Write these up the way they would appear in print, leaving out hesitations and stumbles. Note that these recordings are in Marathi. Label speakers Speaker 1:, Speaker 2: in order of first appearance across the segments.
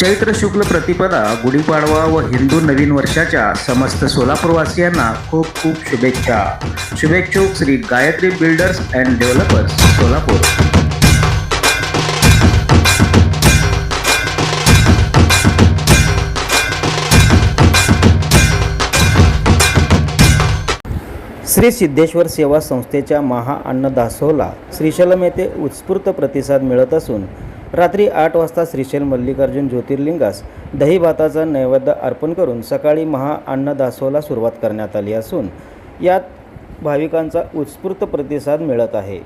Speaker 1: चैत्र शुक्ल प्रतिपदा, गुढीपाडवा व हिंदू नवीन वर्षाच्या समस्त सोलापूरवासियांना खूप खूप शुभेच्छा. शुभेच्छुक Shri Gayatri builders and developers, Solapur. Shri Siddheshwar सेवा संस्थेच्या महाअन्नदासोहला श्रीशैलम येथे उत्स्फूर्त प्रतिसाद मिळत असून रात्री 8 वाजता श्रीशैल मल्लिकार्जुन ज्योतिर्लिंगास दही भाताचा नैवेद्य अर्पण करून सकाळी महाअन्नदासोहला सुरुवात करण्यात आली असून यात भाविकांचा उत्स्फूर्त प्रतिसाद मिळत आहे.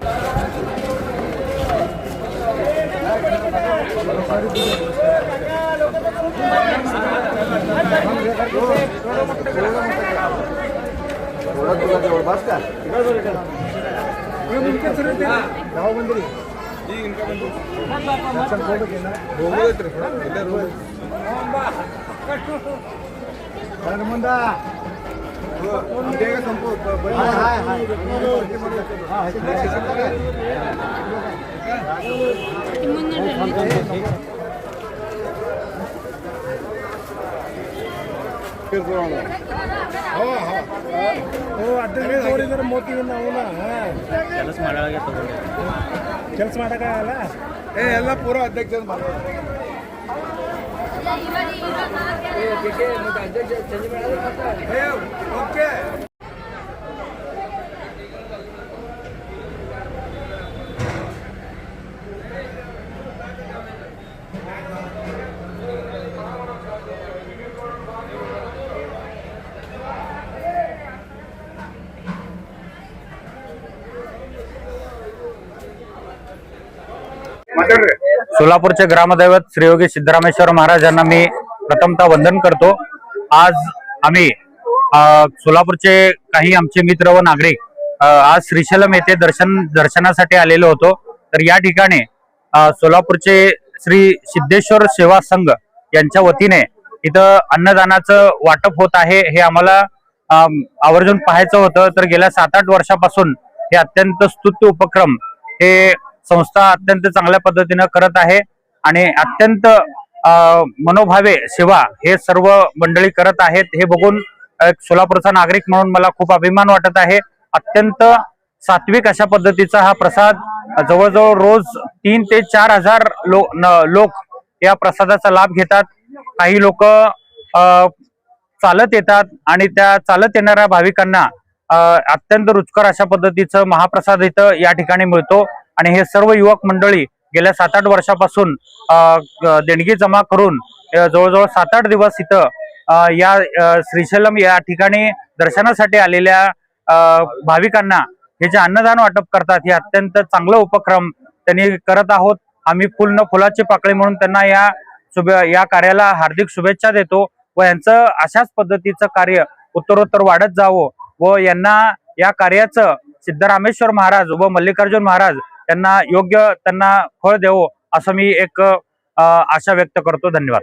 Speaker 2: ಕೆಲಸ ಮಾಡಕ್ಕಾಗಲ್ಲ ಎಲ್ಲ ಪೂರಾ ಅಧ್ಯಕ್ಷ ಓಕೆ.
Speaker 3: सोलापूरचे ग्रामदैवत श्री योगी सिद्धरामेश्वर महाराज यांना मी प्रथमतः वंदन करतो. आज आम्ही सोलापूरचे काही आमचे मित्र व नागरिक आज श्रीशैलम येथे दर्शनासाठी आलेलो होतो. तर या ठिकाणी सोलापूरचे श्री सिद्धेश्वर सेवा संघ यांच्या वतीने इथं अन्नदानाचं वाटप होत आहे. हे आम्हाला आवर्जून पाहायचं होतं. तर गेल्या 7-8 वर्षापासून हे अत्यंत स्तुत्य उपक्रम हे संस्था अत्यंत चांगल्या पद्धतीने करत आहे आणि अत्यंत मनोभावे सेवा हे सर्व मंडळी करत आहेत. हे बघून एक सोलापूरचा नागरिक म्हणून मला खूप अभिमान वाटत आहे. अत्यंत सात्विक अशा पद्धतीचा हा प्रसाद जवळजवळ रोज 3 ते 4 हजार लोक या प्रसादाचा लाभ घेतात. काही लोक चालत येतात आणि त्या चालत येणाऱ्या भाविकांना अत्यंत रुचकर अशा पद्धतीचं महाप्रसाद इथं या ठिकाणी मिळतो. आणि हे सर्व युवक मंडळी गेल्या 7-8 वर्षापासून देणगी जमा करून जवळजवळ 7-8 दिवस इथं या श्रीशैलम या ठिकाणी दर्शनासाठी आलेल्या भाविकांना हे जे अन्नदान वाटप करतात हे अत्यंत चांगलं उपक्रम त्यांनी करत आहोत. आम्ही फुलाची पाकळी म्हणून त्यांना या कार्याला हार्दिक शुभेच्छा देतो व यांचं अशाच पद्धतीचं कार्य उत्तरोत्तर वाढत जावं व यांना या कार्याचं सिद्धरामेश्वर महाराज व मल्लिकार्जुन महाराज त्यांना योग्य फळ देवो असं मी एक आशा व्यक्त करतो. धन्यवाद.